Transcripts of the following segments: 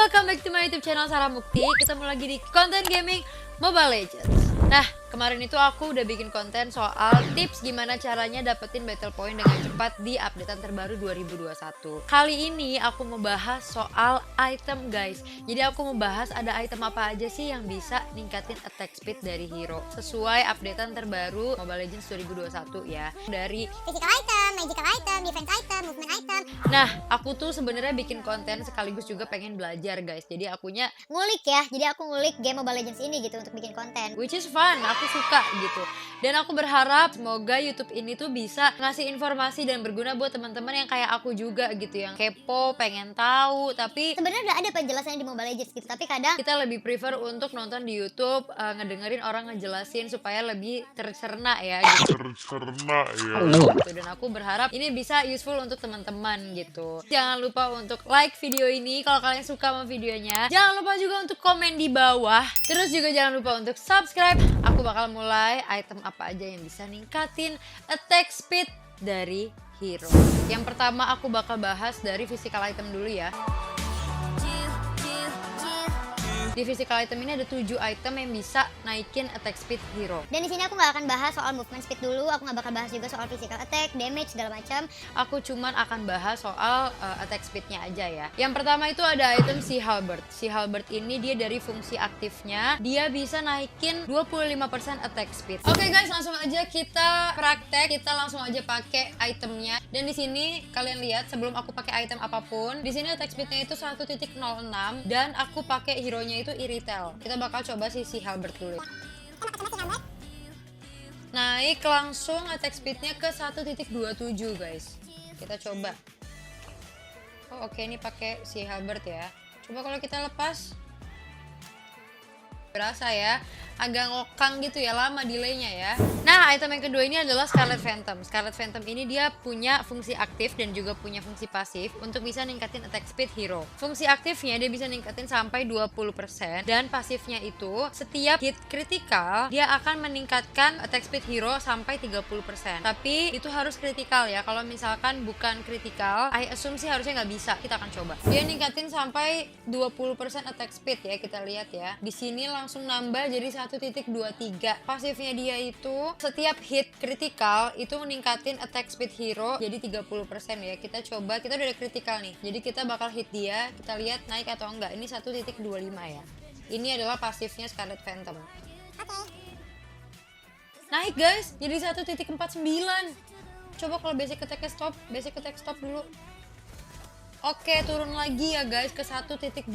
welcome back to my YouTube channel Sarah Mukti. Ketemu lagi di konten gaming Mobile Legends. Nah, kemarin itu aku udah bikin konten soal tips gimana caranya dapetin battle point dengan cepat di updatean terbaru 2021. Kali ini aku mau bahas soal item, guys. Jadi aku mau bahas ada item apa aja sih yang bisa ningkatin attack speed dari hero sesuai updatean terbaru Mobile Legends 2021 ya. Dari physical item, magical item, defense item, movement item. Nah, aku tuh sebenarnya bikin konten sekaligus juga pengen belajar, guys. Jadi akunya Ngulik ya, jadi aku ngulik game Mobile Legends ini gitu untuk bikin konten. which is fun, aku suka gitu. Dan aku berharap semoga YouTube ini tuh bisa ngasih informasi dan berguna buat teman-teman yang kayak aku juga gitu, yang kepo, pengen tahu, tapi Sebenarnya udah ada penjelasannya di Mobile Legends gitu, tapi kadang kita lebih prefer untuk nonton di YouTube, ngedengerin orang ngejelasin supaya lebih tercerna ya gitu. Gitu. Dan aku berharap ini bisa useful untuk teman-teman gitu. Jangan lupa untuk like video ini kalau kalian suka sama videonya. Jangan lupa juga untuk komen di bawah. Terus juga jangan lupa untuk subscribe. Aku bakal mulai item apa aja yang bisa ningkatin attack speed dari hero. Yang pertama aku bakal bahas dari physical item dulu ya. Di physical item ini ada 7 item yang bisa naikin attack speed hero. dan di sini aku nggak akan bahas soal movement speed dulu, aku nggak bakal bahas juga soal physical attack, damage segala macam. Aku cuman akan bahas soal attack speednya aja ya. Yang pertama itu ada item si Halberd. Si Halberd ini dia dari fungsi aktifnya, dia bisa naikin 25% attack speed. Oke guys, langsung aja kita praktek. Kita langsung aja pakai itemnya. Dan di sini kalian lihat sebelum aku pakai item apapun, di sini attack speednya itu 1.06 dan aku pakai hero-nya itu Iritel. Kita bakal coba si Halberd dulu. Naik langsung attack speednya ke 1.27 guys. Kita coba. Oh oke, ini pakai si Halberd ya. Coba kalau kita lepas. Berasa ya, agak ngokang gitu ya, lama delaynya ya. Nah, item yang kedua ini adalah Scarlet Phantom. Scarlet Phantom ini dia punya fungsi aktif dan juga punya fungsi pasif untuk bisa ningkatin attack speed hero. Fungsi aktifnya dia bisa ningkatin sampai 20% dan pasifnya itu setiap hit kritikal dia akan meningkatkan attack speed hero sampai 30%. Tapi itu harus kritikal ya. Kalau misalkan bukan kritikal, I assume sih harusnya nggak bisa. Kita akan coba. Dia ningkatin sampai 20% attack speed ya, kita lihat ya. Di sini langsung nambah jadi 1.23. Pasifnya dia itu setiap hit kritikal itu meningkatin attack speed hero jadi 30% ya. Kita coba, kita udah ada kritikal nih. Jadi kita bakal hit dia, kita lihat naik atau enggak. Ini 1.25 ya. Ini adalah pasifnya Scarlet Phantom. Naik guys, jadi 1.49. Coba kalau basic attack stop dulu. Oke, turun lagi ya guys ke 1.25.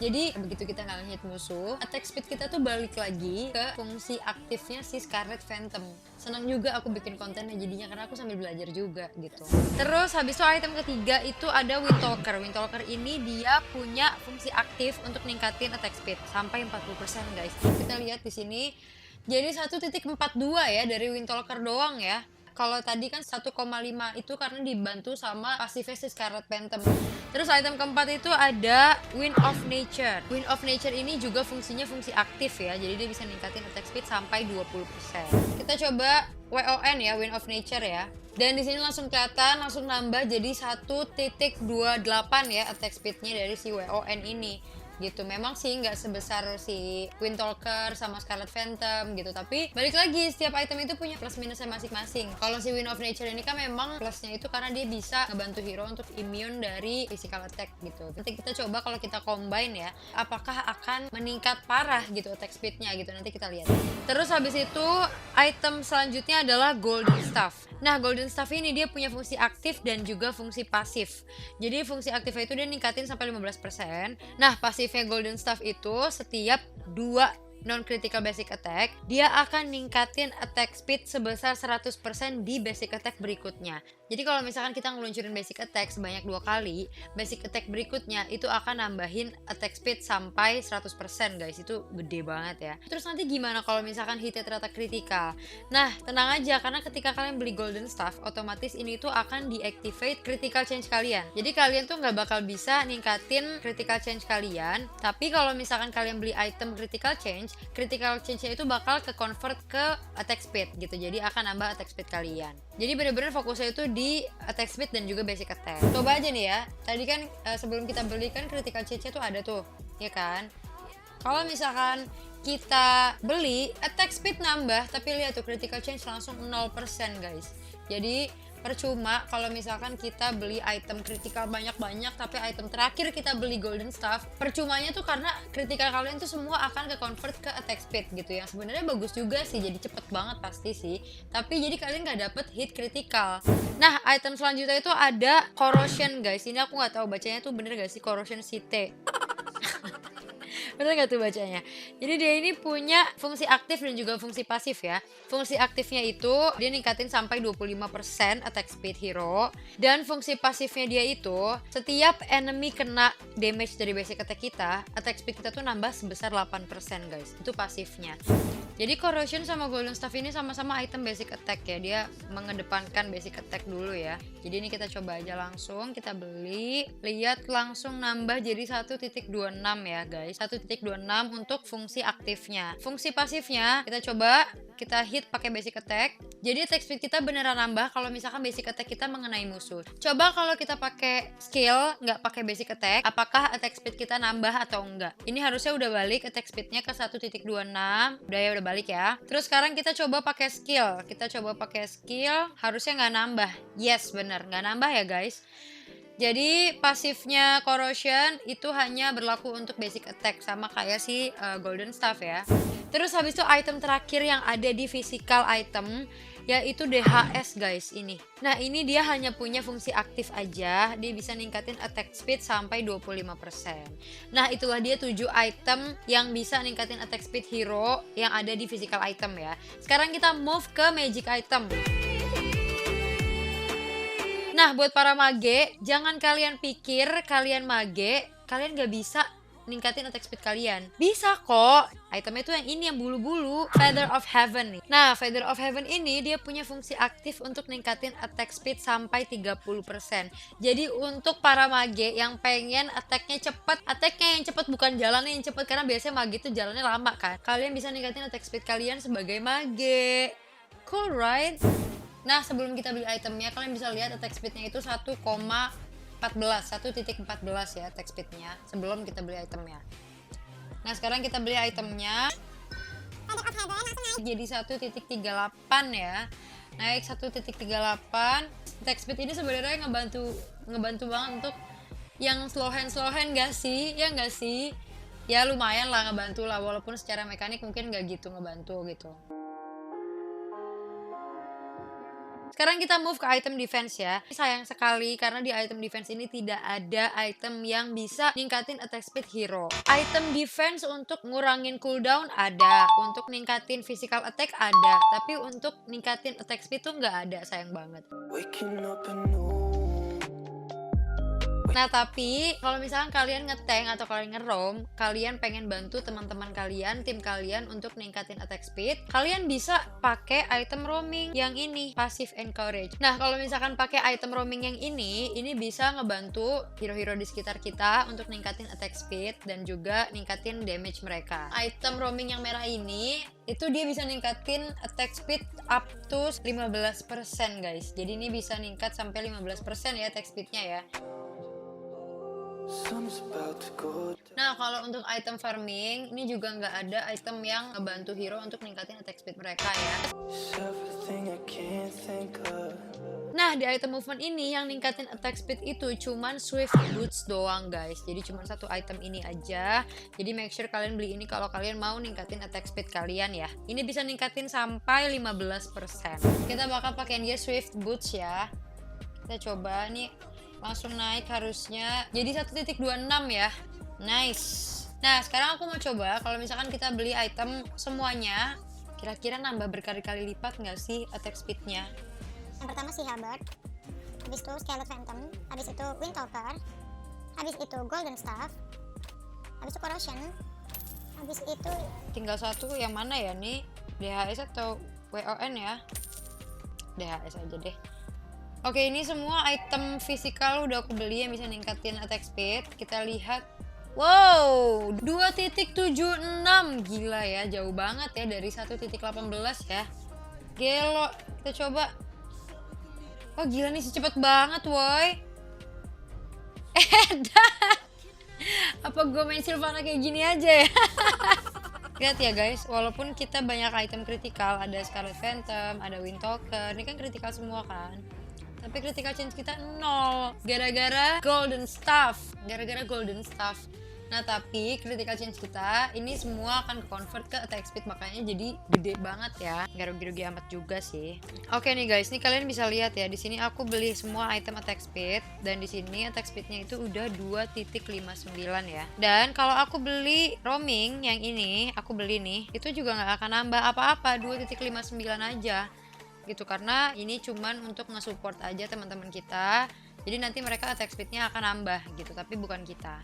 Jadi begitu kita nggak hit musuh, attack speed kita tuh balik lagi ke fungsi aktifnya si Scarlet Phantom. Senang juga aku bikin kontennya jadinya karena aku sambil belajar juga gitu. Terus habis itu item ketiga itu ada Windtalker. Windtalker ini dia punya fungsi aktif untuk ningkatin attack speed sampai 40% guys. Kita lihat di sini. Jadi 1.42 ya dari Windtalker doang ya. Kalau tadi kan 1,5 itu karena dibantu sama pasifnya si Scarlet Phantom. Terus item keempat itu ada Wind of Nature. Wind of Nature ini juga fungsinya fungsi aktif ya. Jadi dia bisa ningkatin attack speed sampai 20%. Kita coba WON ya, Wind of Nature ya. Dan di sini langsung kelihatan, langsung nambah jadi 1.28 ya attack speednya dari si WON ini. Gitu, memang sih nggak sebesar si Windtalker sama Scarlet Phantom gitu, tapi balik lagi setiap item itu punya plus minusnya masing-masing. Kalau si Wind of Nature ini kan memang plusnya itu karena dia bisa ngebantu hero untuk immune dari physical attack gitu. Nanti kita coba kalau kita combine ya, apakah akan meningkat parah gitu attack speednya gitu, nanti kita lihat. Terus habis itu item selanjutnya adalah Golden Staff. Nah, Golden Staff ini dia punya fungsi aktif dan juga fungsi pasif. Jadi fungsi aktifnya itu dia ningkatin sampai 15%. Nah, pasifnya Golden Staff itu setiap 2 non-critical basic attack, dia akan ningkatin attack speed sebesar 100% di basic attack berikutnya. Jadi kalau misalkan kita ngeluncurin basic attack sebanyak 2 kali, basic attack berikutnya itu akan nambahin attack speed sampai 100% guys. Itu gede banget ya. Terus nanti gimana kalau misalkan hitnya ternyata kritikal? Nah, tenang aja karena ketika kalian beli Golden Staff, otomatis ini tuh akan deactivate critical change kalian. Jadi kalian tuh nggak bakal bisa ningkatin critical change kalian. Tapi kalau misalkan kalian beli item critical change, critical change-nya itu bakal ke convert ke attack speed gitu. Jadi akan nambah attack speed kalian. Jadi bener-bener fokusnya itu di attack speed dan juga basic attack. Coba aja nih ya. Tadi kan sebelum kita beli kan critical change-nya tuh ada tuh, ya kan? Kalau misalkan kita beli attack speed nambah, tapi lihat tuh critical change langsung 0% guys. Jadi percuma kalau misalkan kita beli item critical banyak-banyak tapi item terakhir kita beli golden staff, percumanya tuh karena critical kalian tuh semua akan ke convert ke attack speed gitu, yang sebenarnya bagus juga sih, jadi cepet banget pasti sih, tapi jadi kalian nggak dapet hit critical. Nah, item selanjutnya itu ada corrosion guys. Ini aku nggak tahu bacanya tuh bener gak sih, corrosion CT. Bener gak tuh bacanya? Jadi dia ini punya fungsi aktif dan juga fungsi pasif ya. Fungsi aktifnya itu dia ningkatin sampai 25% attack speed hero. Dan fungsi pasifnya dia itu setiap enemy kena damage dari basic attack kita, attack speed kita tuh nambah sebesar 8% guys. Itu pasifnya. Jadi corrosion sama golden staff ini sama-sama item basic attack ya. Dia mengedepankan basic attack dulu ya. Jadi ini kita coba aja langsung, kita beli. Lihat langsung nambah jadi 1.26 ya guys. 1.26 untuk fungsi aktifnya. Fungsi pasifnya kita coba kita hit pakai basic attack. Jadi attack speed kita beneran nambah kalau misalkan basic attack kita mengenai musuh. Coba kalau kita pakai skill nggak pakai basic attack, apakah attack speed kita nambah atau enggak? Ini harusnya udah balik attack speednya ke 1.26. Udah ya, udah balik ya. Terus sekarang kita coba pakai skill. Kita coba pakai skill, harusnya nggak nambah. Yes, bener nggak nambah ya guys. Jadi pasifnya corrosion itu hanya berlaku untuk basic attack sama kayak si golden staff ya. Terus habis itu item terakhir yang ada di physical item yaitu DHS guys ini. Nah, ini dia hanya punya fungsi aktif aja, dia bisa ningkatin attack speed sampai 25%. Nah, itulah dia 7 item yang bisa ningkatin attack speed hero yang ada di physical item ya. Sekarang kita move ke magic item. Nah, buat para mage, jangan kalian pikir kalian mage, kalian gak bisa ningkatin attack speed kalian. Bisa kok. Itemnya itu yang ini, yang bulu-bulu. Feather of Heaven nih. Nah, Feather of Heaven ini dia punya fungsi aktif untuk ningkatin attack speed sampai 30%. Jadi untuk para mage yang pengen attacknya cepet, attacknya yang cepet bukan jalannya yang cepet, karena biasanya mage itu jalannya lama kan. Kalian bisa ningkatin attack speed kalian sebagai mage. Cool right? Nah, sebelum kita beli itemnya, kalian bisa lihat attack speednya itu 1,14 ya attack speednya sebelum kita beli itemnya. Nah, sekarang kita beli itemnya jadi 1.38 ya, naik 1.38. Attack speed ini sebenarnya ngebantu banget untuk yang slow hand gak sih? Ya gak sih? Ya lumayan lah ngebantu lah, walaupun secara mekanik mungkin gak gitu ngebantu gitu. Sekarang kita move ke item defense ya. Sayang sekali karena di item defense ini tidak ada item yang bisa ningkatin attack speed hero. Item defense untuk ngurangin cooldown ada, untuk ningkatin physical attack ada, tapi untuk ningkatin attack speed tuh nggak ada, sayang banget. Nah, tapi kalau misalkan kalian nge-tank atau kalian nge-roam, kalian pengen bantu teman-teman kalian, tim kalian untuk ningkatin attack speed, kalian bisa pakai item roaming yang ini, passive encourage. Nah, kalau misalkan pakai item roaming yang ini bisa ngebantu hero-hero di sekitar kita untuk ningkatin attack speed dan juga ningkatin damage mereka. Item roaming yang merah ini itu dia bisa ningkatin attack speed up to 15% guys. Jadi ini bisa ningkat sampai 15% ya attack speednya ya. Nah, kalau untuk item farming ini juga nggak ada item yang ngebantu hero untuk ningkatin attack speed mereka ya. Nah, di item movement ini yang ningkatin attack speed itu cuman swift boots doang guys. Jadi cuman satu item ini aja. Jadi make sure kalian beli ini kalau kalian mau ningkatin attack speed kalian ya. Ini bisa ningkatin sampai 15%. Kita bakal pakein dia swift boots ya. Kita coba nih, langsung naik harusnya jadi 1.26 ya. Nice. Nah, sekarang aku mau coba kalau misalkan kita beli item semuanya, kira-kira nambah berkali-kali lipat nggak sih attack speednya? Yang pertama si Halberd, habis itu Scarlet Phantom, habis itu Windtalker, habis itu Golden Staff, habis itu Corrosion, habis itu tinggal satu yang mana ya nih, DHS atau WON ya? DHS aja deh. Oke, ini semua item physical udah aku beli yang bisa ningkatin attack speed. Kita lihat Wow, 2.76. Gila ya, jauh banget ya dari 1.18 ya. Gelo, kita coba. Oh gila nih, cepet banget woi. Apa gue main Sylvana kayak gini aja ya? Lihat ya guys, walaupun kita banyak item kritikal, ada Scarlet Phantom, ada Windtalker, ini kan kritikal semua kan. Tapi critical chance kita 0 gara-gara golden staff. Nah tapi critical chance kita ini semua akan convert ke attack speed, makanya jadi gede banget ya. Gak rugi-rugi amat juga sih. Oke nih guys, nih kalian bisa lihat ya, di sini aku beli semua item attack speed dan di sini attack speednya itu udah 2.59 ya. Dan kalau aku beli roaming yang ini, aku beli nih, itu juga nggak akan nambah apa-apa, 2.59 aja gitu, karena ini cuman untuk nge-support aja teman-teman kita. Jadi nanti mereka attack speednya akan nambah gitu, tapi bukan kita.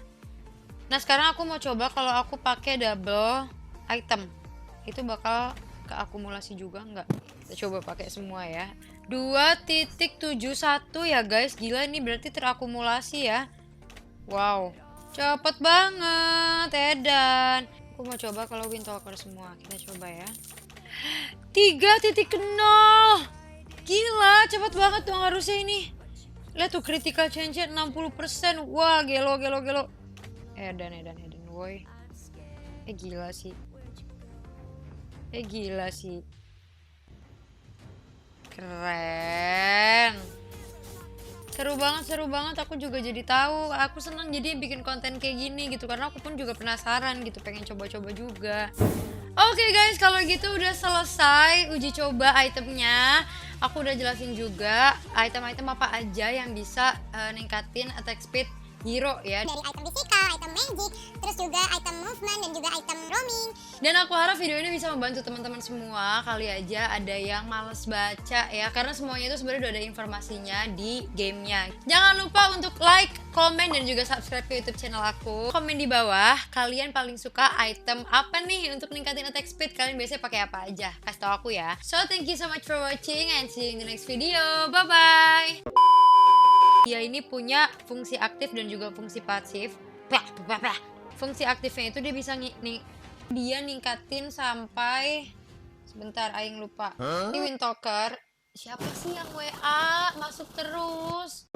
Nah sekarang aku mau coba kalau aku pakai double item, itu bakal keakumulasi juga nggak? Kita coba pakai semua ya. 2.71 ya guys, gila ini berarti terakumulasi ya. Wow, cepet banget edan. Aku mau coba kalau Windtalker semua, kita coba ya. 3.0. Gila, cepet banget dong harusnya ini. Lihat tuh critical chance-nya 60%. Wah, gelo. Edan woi. Gila sih. Keren. Seru banget. Aku juga jadi tahu. Aku senang jadi bikin konten kayak gini gitu, karena aku pun juga penasaran gitu, pengen coba-coba juga. Oke guys, kalau gitu udah selesai uji coba itemnya. Aku udah jelasin juga item-item apa aja yang bisa ningkatin attack speed hero ya. Dari item physical, item magic, terus juga item movement dan juga item roaming. Dan aku harap video ini bisa membantu teman-teman semua. Kali aja ada yang males baca ya, karena semuanya itu sebenarnya udah ada informasinya di gamenya. Jangan lupa untuk like, komen, dan juga subscribe ke YouTube channel aku. Komen di bawah kalian paling suka item apa nih untuk ningkatin attack speed. Kalian biasanya pakai apa aja? Kasih tau aku ya. So thank you so much for watching and see you in the next video. Bye bye. Dia ini punya fungsi aktif dan juga fungsi pasif. Fungsi aktifnya itu dia bisa dia ningkatin sampai, sebentar aing lupa. Ini Windtalker. Siapa sih yang WA masuk terus?